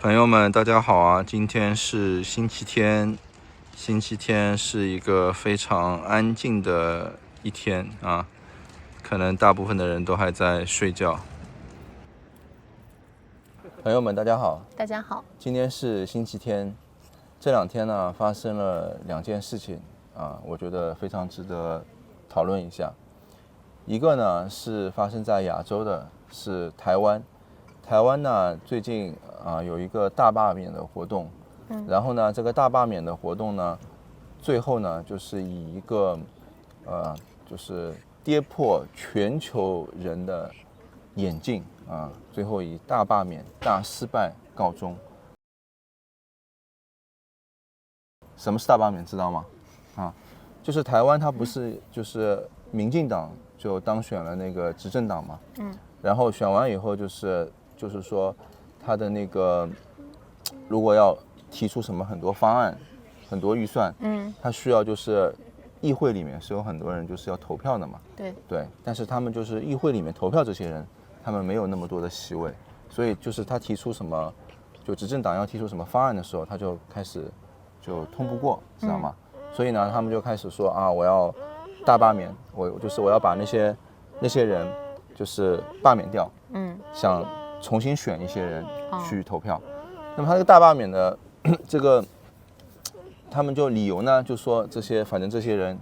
朋友们，大家好啊！今天是星期天，星期天是一个非常安静的一天啊，可能大部分的人都还在睡觉。朋友们，大家好！大家好，今天是星期天，这两天呢发生了两件事情啊，我觉得非常值得讨论一下。一个呢是发生在亚洲的，是台湾。台湾呢最近有一个大罢免的活动，然后呢这个大罢免的活动呢，最后呢就是以一个就是跌破全球人的眼镜啊，最后以大罢免大失败告终。什么是大罢免知道吗？就是台湾它不是就是民进党就当选了那个执政党嘛，然后选完以后就是说他的那个如果要提出什么很多方案很多预算，他需要就是议会里面是有很多人就是要投票的嘛，对，但是他们就是议会里面投票这些人，他们没有那么多的席位，所以就是他提出什么就执政党要提出什么方案的时候，他就开始就通不过，知道吗？所以呢他们就开始说我要大罢免，我要把那些人就是罢免掉，想重新选一些人去投票。那么他这个大罢免的这个，他们就理由呢，就说反正这些人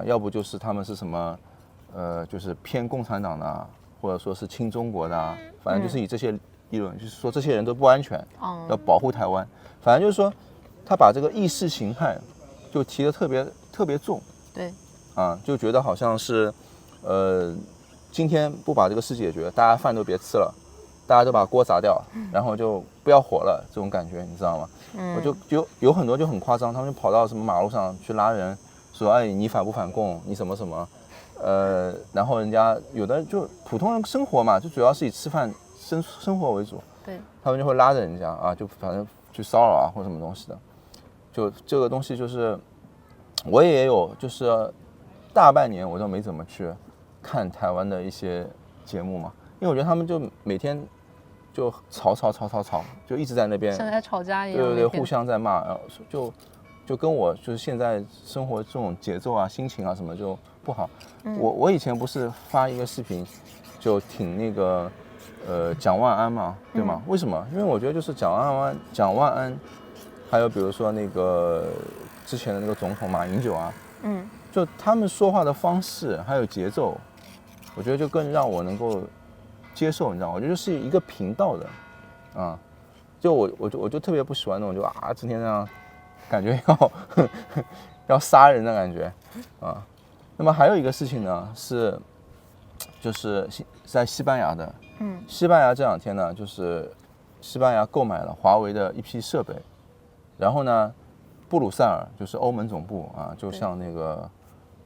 要不就是他们是什么就是偏共产党的，或者说是亲中国的，反正就是以这些理论，就是说这些人都不安全，要保护台湾。反正就是说，他把这个意识形态就提得特别重，对，就觉得好像是今天不把这个事解决，大家饭都别吃了，大家都把锅砸掉，然后就不要活了，这种感觉你知道吗？我就有很多就很夸张，他们就跑到什么马路上去拉人，说你反不反共，你什么什么，然后人家有的就普通人生活嘛，就主要是以吃饭生活为主，对，他们就会拉着人家就反正去骚扰或什么东西的，就这个东西就是我也有就是大半年我都没怎么去看台湾的一些节目嘛，因为我觉得他们就每天就吵，就一直在那边像在吵架一样，对，互相在骂，然后就跟我就是现在生活这种节奏心情什么就不好。我以前不是发一个视频，就挺那个蒋万安嘛，对吗？为什么？因为我觉得就是蒋万安，还有比如说那个之前的那个总统马英九就他们说话的方式还有节奏，我觉得就更让我能够接受，你知道吗？我觉得是一个频道的，就我就特别不喜欢那种就今天那样感觉要杀人的感觉那么还有一个事情呢就是在西班牙的，西班牙这两天呢，就是西班牙购买了华为的一批设备，然后呢，布鲁塞尔就是欧盟总部就向那个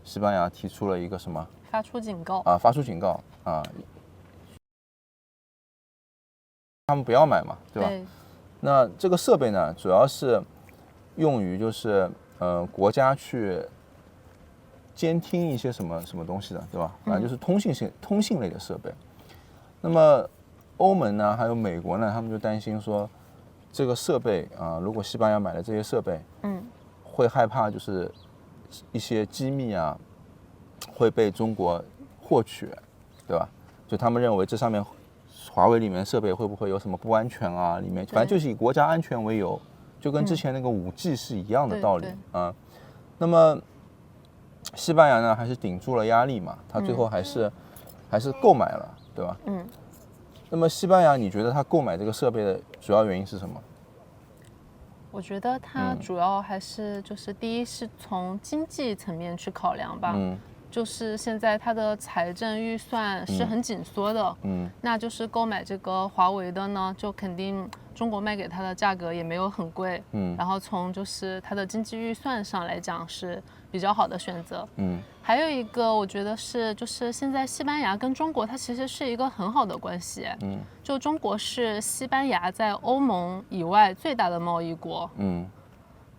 西班牙提出了一个什么？发出警告发出警告他们不要买嘛，对吧？对，那这个设备呢，主要是用于就是国家去监听一些什么东西的，对吧？反正就是通信类的设备。那么欧盟呢，还有美国呢，他们就担心说，这个设备如果西班牙买了这些设备，会害怕就是一些机密会被中国获取，对吧？就他们认为这上面华为里面的设备会不会有什么不安全里面反正就是以国家安全为由，就跟之前那个5G 是一样的道理那么西班牙呢还是顶住了压力嘛，他最后还是购买了，对吧？那么西班牙你觉得他购买这个设备的主要原因是什么？我觉得它主要还是就是第一是从经济层面去考量吧，就是现在它的财政预算是很紧缩的，那就是购买这个华为的呢，就肯定中国卖给它的价格也没有很贵，然后从就是它的经济预算上来讲是比较好的选择，还有一个我觉得是就是现在西班牙跟中国它其实是一个很好的关系，就中国是西班牙在欧盟以外最大的贸易国，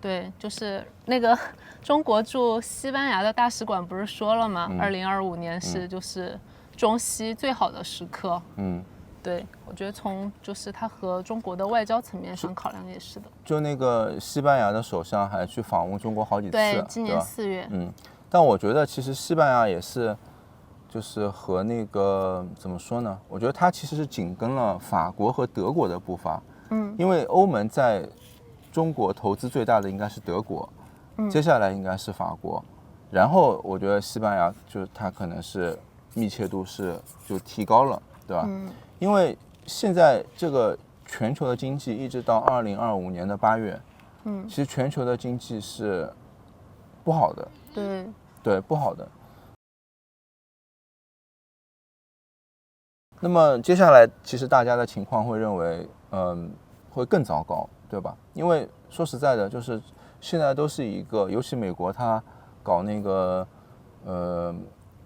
对，就是那个中国驻西班牙的大使馆不是说了吗？2025年是就是中西最好的时刻。对，我觉得从就是它和中国的外交层面上考量也是的。就那个西班牙的首相还去访问中国好几次，对，今年对吧4月。但我觉得其实西班牙也是，就是和那个怎么说呢？我觉得它其实是紧跟了法国和德国的步伐。因为欧盟在中国投资最大的应该是德国，接下来应该是法国，然后我觉得西班牙就是它可能是密切度是就提高了，对吧？因为现在这个全球的经济一直到2025年的8月，其实全球的经济是不好的，对，不好的。那么接下来其实大家的情况会认为，会更糟糕，对吧？因为说实在的，就是现在都是一个，尤其美国它搞那个，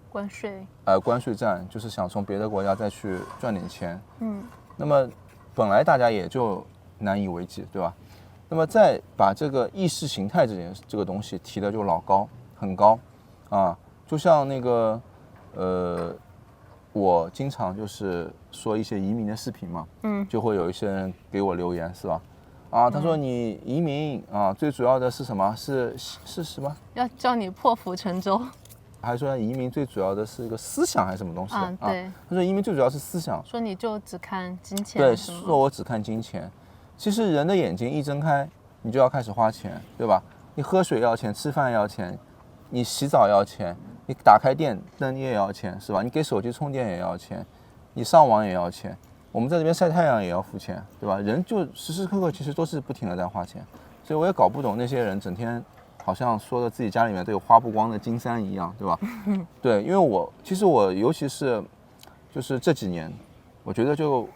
关税，关税战，就是想从别的国家再去赚点钱。那么本来大家也就难以为继，对吧？那么再把这个意识形态这个东西提的就老高，很高啊，就像那个我经常就是说一些移民的视频嘛，就会有一些人给我留言，是吧？他说你移民啊，最主要的是什么？是什么？要叫你破釜沉舟。还说移民最主要的是一个思想还是什么东西对。他说移民最主要是思想。说你就只看金钱。对，说我只看金钱。其实人的眼睛一睁开，你就要开始花钱，对吧？你喝水要钱，吃饭要钱，你洗澡要钱，你打开电灯也要钱，是吧？你给手机充电也要钱，你上网也要钱。我们在这边晒太阳也要付钱，对吧？人就时时刻刻其实都是不停的在花钱，所以我也搞不懂那些人整天好像说的自己家里面都有花不光的金山一样，对吧？对，因为其实我尤其是就是这几年，我觉得就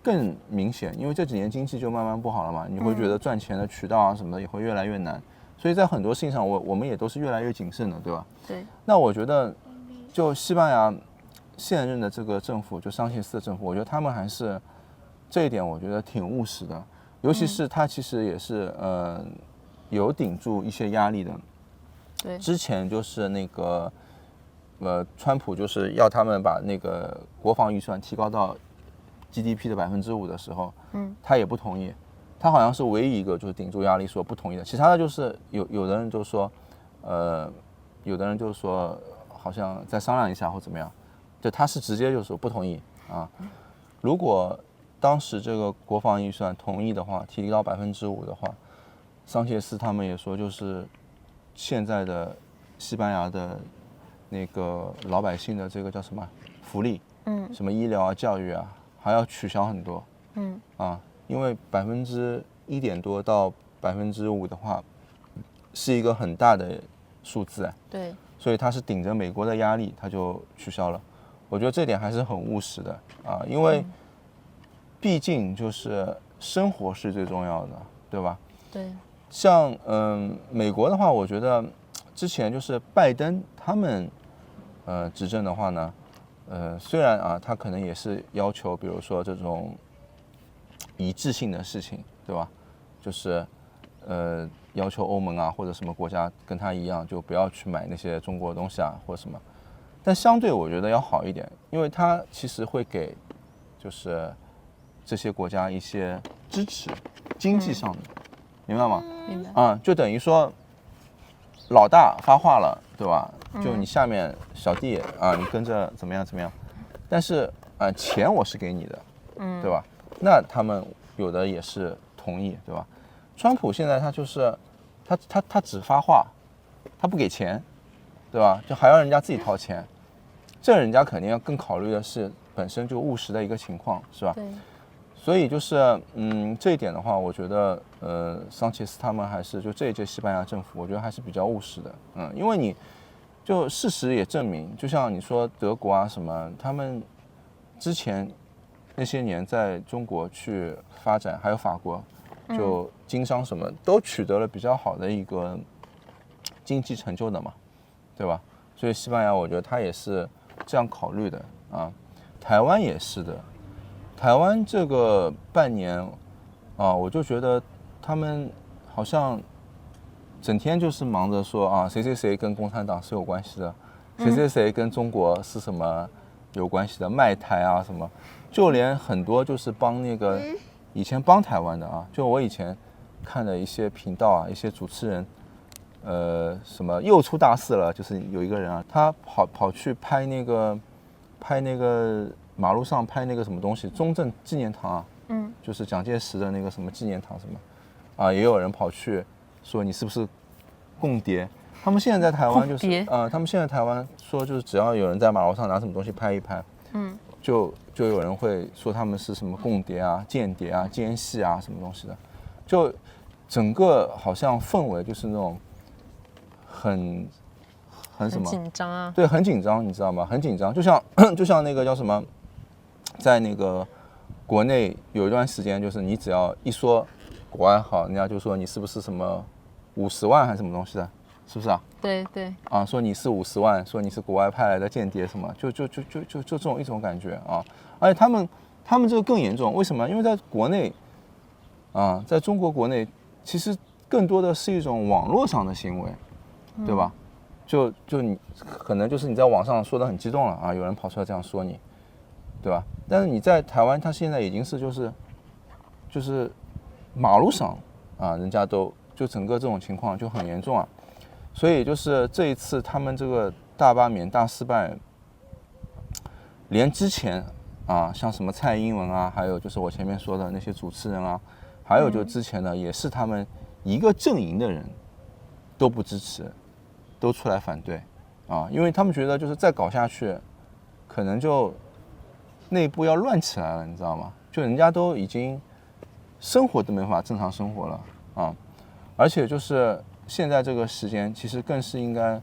更明显，因为这几年经济就慢慢不好了嘛，你会觉得赚钱的渠道啊什么的也会越来越难，所以在很多事情上我们也都是越来越谨慎的，对吧？对。那我觉得就西班牙现任的这个政府，就桑切斯的政府，我觉得他们还是这一点我觉得挺务实的，尤其是他其实也是有顶住一些压力的。对。之前就是那个川普就是要他们把那个国防预算提高到GDP 的5%的时候，他也不同意，他好像是唯一一个就是顶住压力说不同意的，其他的就是有的人就说，有的人就说好像再商量一下或怎么样，就他是直接就说不同意啊。如果当时这个国防预算同意的话，提高5%的话，桑切斯他们也说就是现在的西班牙的那个老百姓的这个叫什么福利，什么医疗啊、教育啊。还要取消很多，因为1%多到5%的话，是一个很大的数字，对，所以他是顶着美国的压力，他就取消了。我觉得这点还是很务实的因为毕竟就是生活是最重要的，对吧？对。像美国的话，我觉得之前就是拜登他们执政的话呢。虽然他可能也是要求，比如说这种一致性的事情，对吧？就是要求欧盟或者什么国家跟他一样，就不要去买那些中国的东西或者什么。但相对我觉得要好一点，因为他其实会给就是这些国家一些支持，经济上的，明白吗？明白。就等于说老大发话了，对吧？就你下面小弟你跟着怎么样怎么样，但是钱我是给你的，对吧？那他们有的也是同意，对吧？川普现在他就是他只发话，他不给钱，对吧？就还要人家自己掏钱，这人家肯定要更考虑的是本身就务实的一个情况，是吧？对。所以就是这一点的话，我觉得桑切斯他们还是就这一届西班牙政府，我觉得还是比较务实的，因为你就事实也证明，就像你说德国什么，他们之前那些年在中国去发展，还有法国，就经商什么都取得了比较好的一个经济成就的嘛，对吧？所以西班牙我觉得他也是这样考虑的台湾也是的。台湾这个半年我就觉得他们好像整天就是忙着说谁谁谁跟共产党是有关系的，谁谁谁跟中国是什么有关系的，卖台什么，就连很多就是帮那个以前帮台湾的啊，就我以前看的一些频道啊，一些主持人，什么又出大事了，就是有一个人啊，他跑去拍那个马路上拍那个什么东西，中正纪念堂啊，就是蒋介石的那个什么纪念堂什么，啊，也有人跑去说你是不是共谍？他们现在在台湾就是他们现在台湾说就是只要有人在马路上拿什么东西拍一拍，就有人会说他们是什么共谍啊、间谍啊、奸细啊什么东西的，就整个好像氛围就是那种很什么紧张啊，对，很紧张，你知道吗？很紧张，就像那个叫什么，在那个国内有一段时间，就是你只要一说国外好，人家就说你是不是什么50万还是什么东西的，是不是啊？对对啊，说你是50万，说你是国外派来的间谍什么，就这种一种感觉啊。而且他们这个更严重，为什么？因为在国内啊，在中国国内，其实更多的是一种网络上的行为，对吧？就你可能就是你在网上说的很激动了啊，有人跑出来这样说你，对吧？但是你在台湾，他现在已经是就是马路上啊，人家都就整个这种情况就很严重啊。所以就是这一次他们这个大罢免大失败，连之前啊像什么蔡英文啊，还有就是我前面说的那些主持人啊，还有就之前呢也是他们一个阵营的人都不支持，都出来反对啊，因为他们觉得就是再搞下去，可能就内部要乱起来了，你知道吗？就人家都已经生活都没法正常生活了啊，而且就是现在这个时间，其实更是应该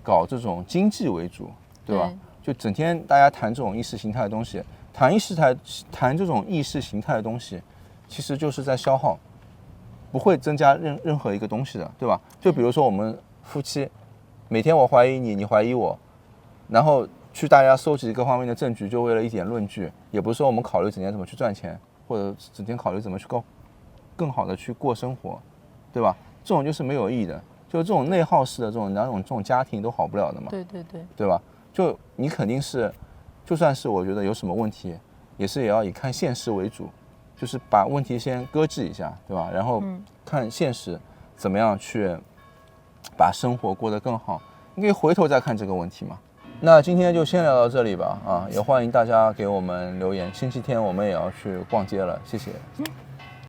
搞这种经济为主，对吧？就整天大家谈这种意识形态的东西，谈这种意识形态的东西，其实就是在消耗，不会增加任何一个东西的，对吧？就比如说我们夫妻，每天我怀疑你，你怀疑我，然后去大家收集各方面的证据，就为了一点论据，也不是说我们考虑整天怎么去赚钱，或者整天考虑怎么去更好的去过生活，对吧？这种就是没有意义的，就这种内耗式的这种家庭都好不了的嘛。对对对，对吧？就你肯定是，就算是我觉得有什么问题，也要以看现实为主，就是把问题先搁置一下，对吧？然后看现实怎么样去把生活过得更好，你可以回头再看这个问题嘛。那今天就先聊到这里吧，啊，也欢迎大家给我们留言。星期天我们也要去逛街了，谢谢。